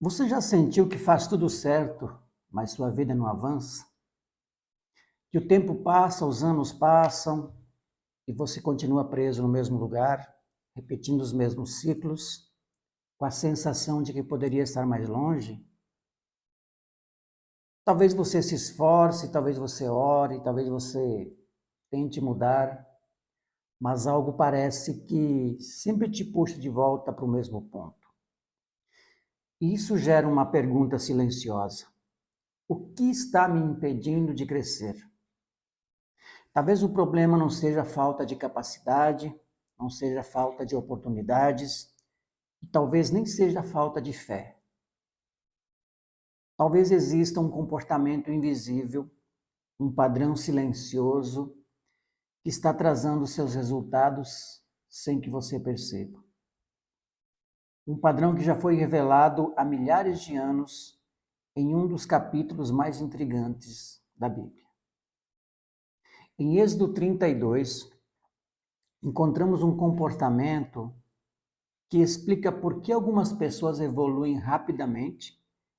Você já sentiu que faz tudo certo, mas sua vida não avança? Que o tempo passa, os anos passam e você continua preso no mesmo lugar, repetindo os mesmos ciclos, com a sensação de que poderia estar mais longe? Talvez você se esforce, talvez você ore, talvez você tente mudar, mas algo parece que sempre te puxa de volta para o mesmo ponto. E isso gera uma pergunta silenciosa: o que está me impedindo de crescer? Talvez o problema não seja falta de capacidade, não seja falta de oportunidades, e talvez nem seja falta de fé. Talvez exista um comportamento invisível, um padrão silencioso que está atrasando seus resultados sem que você perceba. Um padrão que já foi revelado há milhares de anos em um dos capítulos mais intrigantes da Bíblia. Em Êxodo 32, encontramos um comportamento que explica por que algumas pessoas evoluem rapidamente,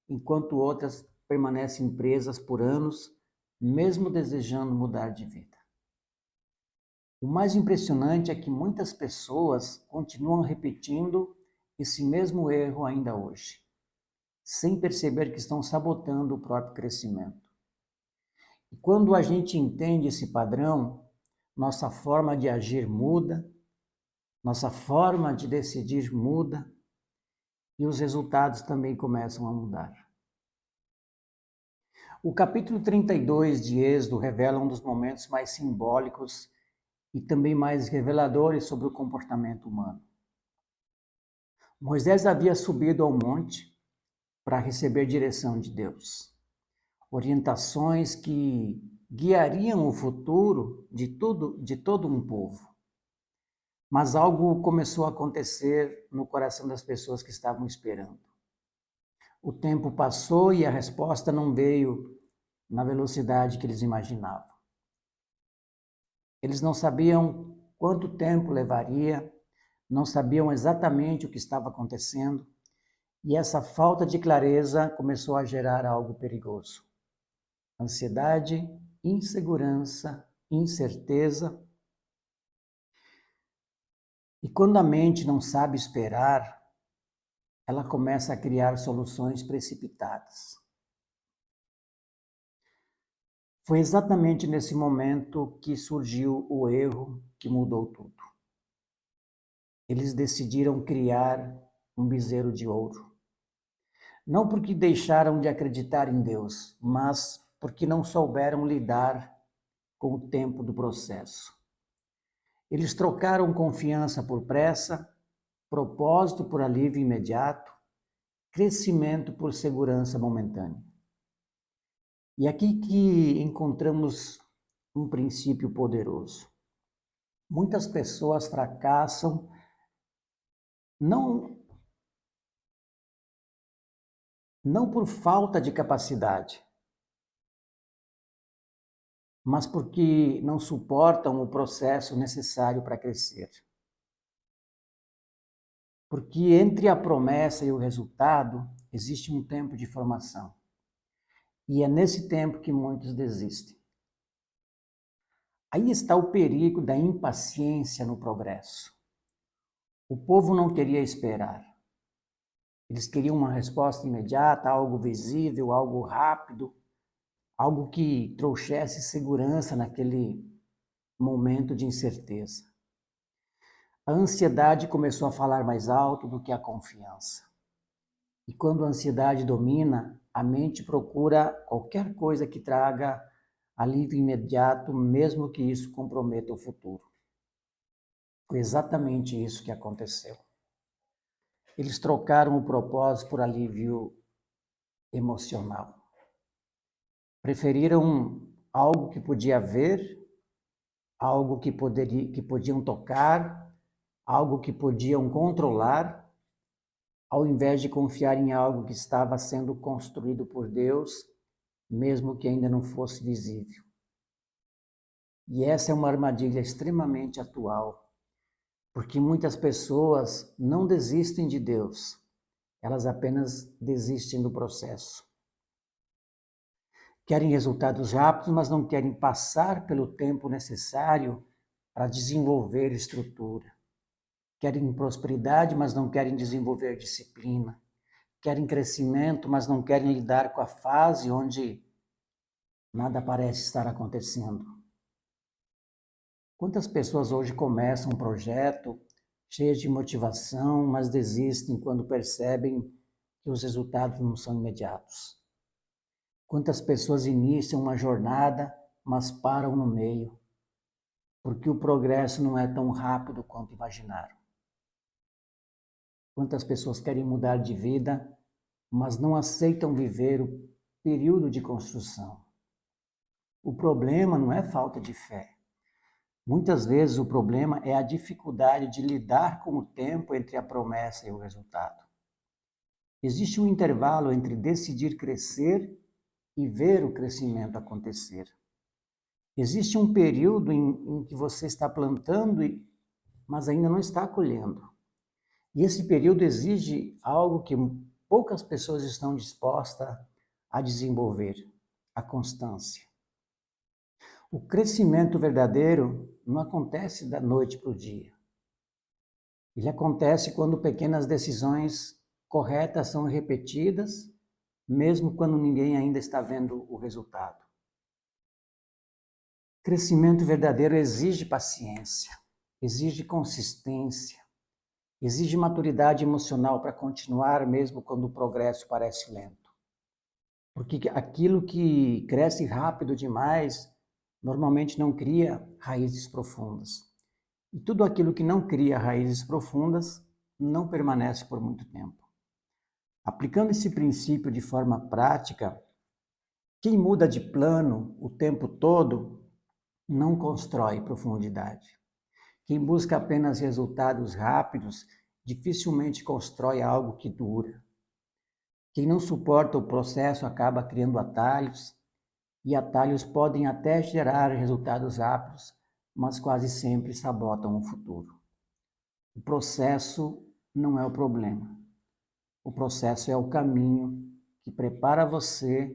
enquanto outras permanecem presas por anos, mesmo desejando mudar de vida. O mais impressionante é que muitas pessoas continuam repetindo esse mesmo erro ainda hoje, sem perceber que estão sabotando o próprio crescimento. E quando a gente entende esse padrão, nossa forma de agir muda, nossa forma de decidir muda, e os resultados também começam a mudar. O capítulo 32 de Êxodo revela um dos momentos mais simbólicos e também mais reveladores sobre o comportamento humano. Moisés havia subido ao monte para receber direção de Deus, orientações que guiariam o futuro de todo um povo. Mas algo começou a acontecer no coração das pessoas que estavam esperando. O tempo passou e a resposta não veio na velocidade que eles imaginavam. Eles não sabiam quanto tempo levaria, não sabiam exatamente o que estava acontecendo, e essa falta de clareza começou a gerar algo perigoso. Ansiedade, insegurança, incerteza. E quando a mente não sabe esperar, ela começa a criar soluções precipitadas. Foi exatamente nesse momento que surgiu o erro que mudou tudo. Eles decidiram criar um bezerro de ouro. Não porque deixaram de acreditar em Deus, mas porque não souberam lidar com o tempo do processo. Eles trocaram confiança por pressa, propósito por alívio imediato, crescimento por segurança momentânea. E aqui que encontramos um princípio poderoso. Muitas pessoas fracassam não por falta de capacidade, mas porque não suportam o processo necessário para crescer. Porque entre a promessa e o resultado existe um tempo de formação. E é nesse tempo que muitos desistem. Aí está o perigo da impaciência no progresso. O povo não queria esperar. Eles queriam uma resposta imediata, algo visível, algo rápido, algo que trouxesse segurança naquele momento de incerteza. A ansiedade começou a falar mais alto do que a confiança. E quando a ansiedade domina, a mente procura qualquer coisa que traga alívio imediato, mesmo que isso comprometa o futuro. Foi exatamente isso que aconteceu. Eles trocaram o propósito por alívio emocional. Preferiram algo que podia ver, algo que podiam tocar, algo que podiam controlar, ao invés de confiar em algo que estava sendo construído por Deus, mesmo que ainda não fosse visível. E essa é uma armadilha extremamente atual, porque muitas pessoas não desistem de Deus, Elas apenas desistem do processo. Querem resultados rápidos, mas não querem passar pelo tempo necessário para desenvolver estrutura. Querem prosperidade, mas não querem desenvolver disciplina. Querem crescimento, mas não querem lidar com a fase onde nada parece estar acontecendo. Quantas pessoas hoje começam um projeto cheias de motivação, mas desistem quando percebem que os resultados não são imediatos? Quantas pessoas iniciam uma jornada, mas param no meio, porque o progresso não é tão rápido quanto imaginaram? Quantas pessoas querem mudar de vida, mas não aceitam viver o período de construção? O problema não é falta de fé. Muitas vezes o problema é a dificuldade de lidar com o tempo entre a promessa e o resultado. Existe um intervalo entre decidir crescer e ver o crescimento acontecer. Existe um período em que você está plantando, mas ainda não está colhendo. E esse período exige algo que poucas pessoas estão dispostas a desenvolver: a constância. O crescimento verdadeiro não acontece da noite para o dia. Ele acontece quando pequenas decisões corretas são repetidas, mesmo quando ninguém ainda está vendo o resultado. Crescimento verdadeiro exige paciência, exige consistência, exige maturidade emocional para continuar mesmo quando o progresso parece lento. Porque aquilo que cresce rápido demais normalmente não cria raízes profundas. E tudo aquilo que não cria raízes profundas não permanece por muito tempo. Aplicando esse princípio de forma prática, quem muda de plano o tempo todo não constrói profundidade. Quem busca apenas resultados rápidos dificilmente constrói algo que dura. Quem não suporta o processo acaba criando atalhos, e atalhos podem até gerar resultados rápidos, mas quase sempre sabotam o futuro. O processo não é o problema. O processo é o caminho que prepara você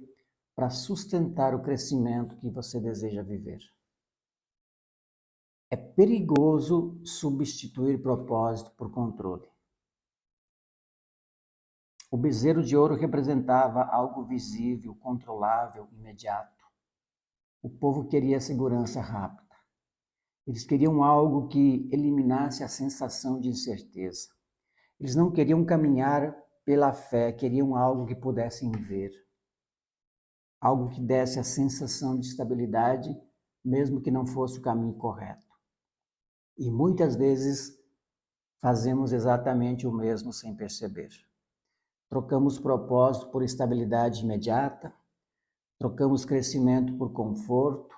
para sustentar o crescimento que você deseja viver. É perigoso substituir propósito por controle. O bezerro de ouro representava algo visível, controlável, imediato. O povo queria segurança rápida. Eles queriam algo que eliminasse a sensação de incerteza. Eles não queriam caminhar pela fé, queriam algo que pudessem ver. Algo que desse a sensação de estabilidade, mesmo que não fosse o caminho correto. E muitas vezes fazemos exatamente o mesmo sem perceber. Trocamos propósito por estabilidade imediata, trocamos crescimento por conforto,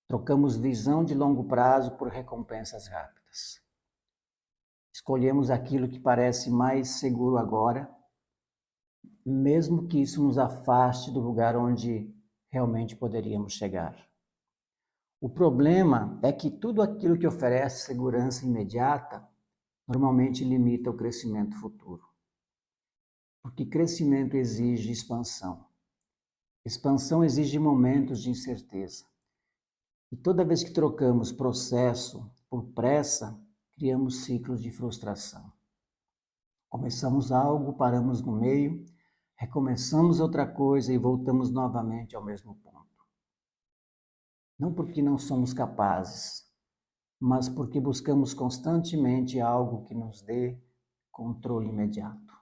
trocamos visão de longo prazo por recompensas rápidas. Escolhemos aquilo que parece mais seguro agora, mesmo que isso nos afaste do lugar onde realmente poderíamos chegar. O problema é que tudo aquilo que oferece segurança imediata normalmente limita o crescimento futuro. Porque crescimento exige expansão. Expansão exige momentos de incerteza. E toda vez que trocamos processo por pressa, criamos ciclos de frustração. Começamos algo, paramos no meio, recomeçamos outra coisa e voltamos novamente ao mesmo ponto. Não porque não somos capazes, mas porque buscamos constantemente algo que nos dê controle imediato.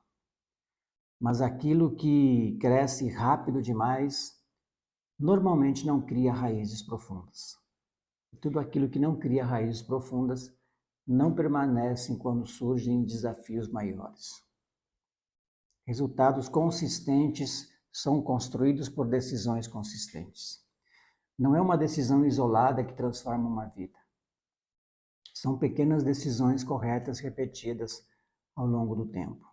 Mas aquilo que cresce rápido demais, normalmente não cria raízes profundas. E tudo aquilo que não cria raízes profundas não permanece quando surgem desafios maiores. Resultados consistentes são construídos por decisões consistentes. Não é uma decisão isolada que transforma uma vida. São pequenas decisões corretas repetidas ao longo do tempo.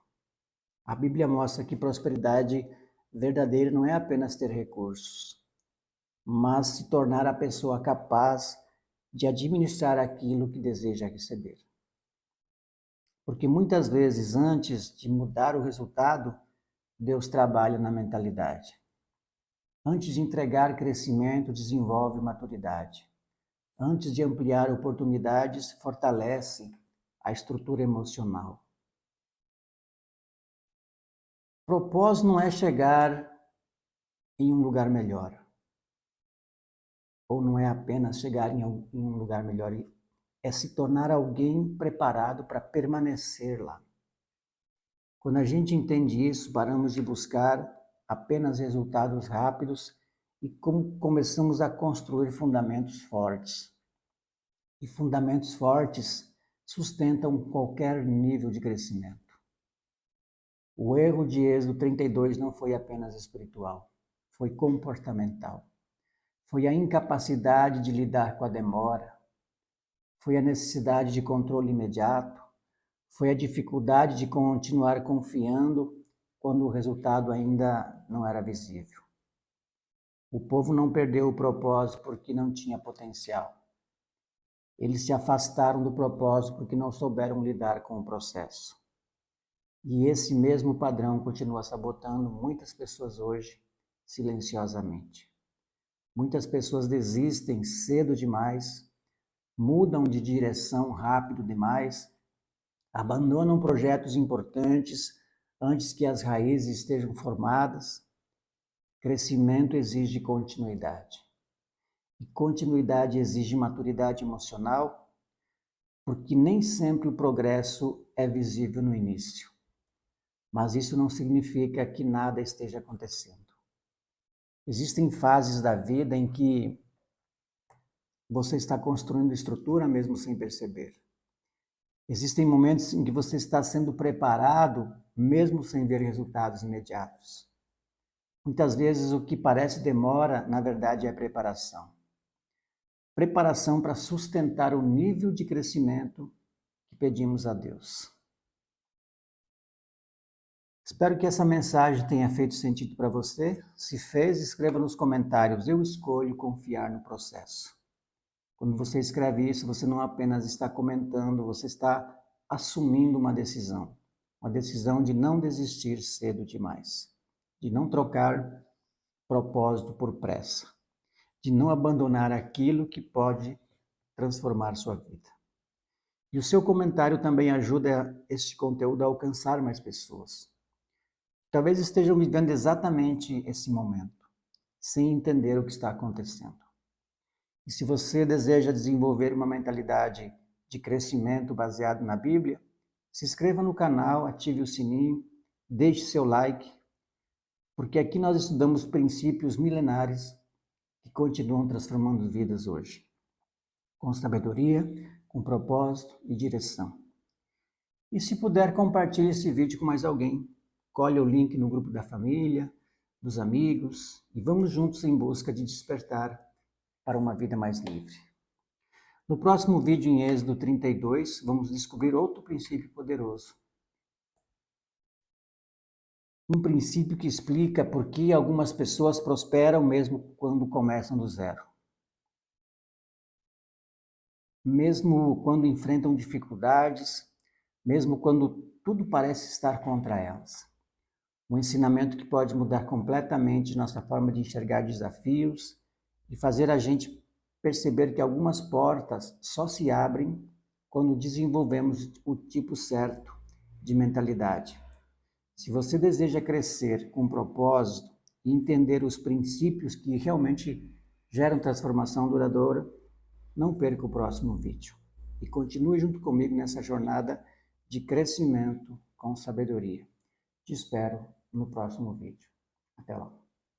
A Bíblia mostra que prosperidade verdadeira não é apenas ter recursos, mas se tornar a pessoa capaz de administrar aquilo que deseja receber. Porque muitas vezes, antes de mudar o resultado, Deus trabalha na mentalidade. Antes de entregar crescimento, desenvolve maturidade. Antes de ampliar oportunidades, fortalece a estrutura emocional. Propósito não é chegar em um lugar melhor. Ou não é apenas chegar em um lugar melhor. É se tornar alguém preparado para permanecer lá. Quando a gente entende isso, paramos de buscar apenas resultados rápidos e começamos a construir fundamentos fortes. E fundamentos fortes sustentam qualquer nível de crescimento. O erro de Êxodo 32 não foi apenas espiritual, foi comportamental. Foi a incapacidade de lidar com a demora, foi a necessidade de controle imediato, foi a dificuldade de continuar confiando quando o resultado ainda não era visível. O povo não perdeu o propósito porque não tinha potencial. Eles se afastaram do propósito porque não souberam lidar com o processo. E esse mesmo padrão continua sabotando muitas pessoas hoje, silenciosamente. Muitas pessoas desistem cedo demais, mudam de direção rápido demais, abandonam projetos importantes antes que as raízes estejam formadas. Crescimento exige continuidade. E continuidade exige maturidade emocional, porque nem sempre o progresso é visível no início. Mas isso não significa que nada esteja acontecendo. Existem fases da vida em que você está construindo estrutura mesmo sem perceber. Existem momentos em que você está sendo preparado mesmo sem ver resultados imediatos. Muitas vezes o que parece demora, na verdade, é preparação. Preparação para sustentar o nível de crescimento que pedimos a Deus. Espero que essa mensagem tenha feito sentido para você. Se fez, escreva nos comentários. Eu escolho confiar no processo. Quando você escreve isso, você não apenas está comentando, você está assumindo uma decisão. Uma decisão de não desistir cedo demais. De não trocar propósito por pressa. De não abandonar aquilo que pode transformar sua vida. E o seu comentário também ajuda este conteúdo a alcançar mais pessoas. Talvez estejam vivendo exatamente esse momento, sem entender o que está acontecendo. E se você deseja desenvolver uma mentalidade de crescimento baseado na Bíblia, se inscreva no canal, ative o sininho, deixe seu like, porque aqui nós estudamos princípios milenares que continuam transformando vidas hoje, com sabedoria, com propósito e direção. E se puder, compartilhe esse vídeo com mais alguém. Colhe o link no grupo da família, dos amigos, e vamos juntos em busca de despertar para uma vida mais livre. No próximo vídeo, em Êxodo 32, vamos descobrir outro princípio poderoso. Um princípio que explica por que algumas pessoas prosperam mesmo quando começam do zero. Mesmo quando enfrentam dificuldades, mesmo quando tudo parece estar contra elas. Um ensinamento que pode mudar completamente nossa forma de enxergar desafios e fazer a gente perceber que algumas portas só se abrem quando desenvolvemos o tipo certo de mentalidade. Se você deseja crescer com propósito e entender os princípios que realmente geram transformação duradoura, não perca o próximo vídeo. E continue junto comigo nessa jornada de crescimento com sabedoria. Te espero no próximo vídeo. Até lá.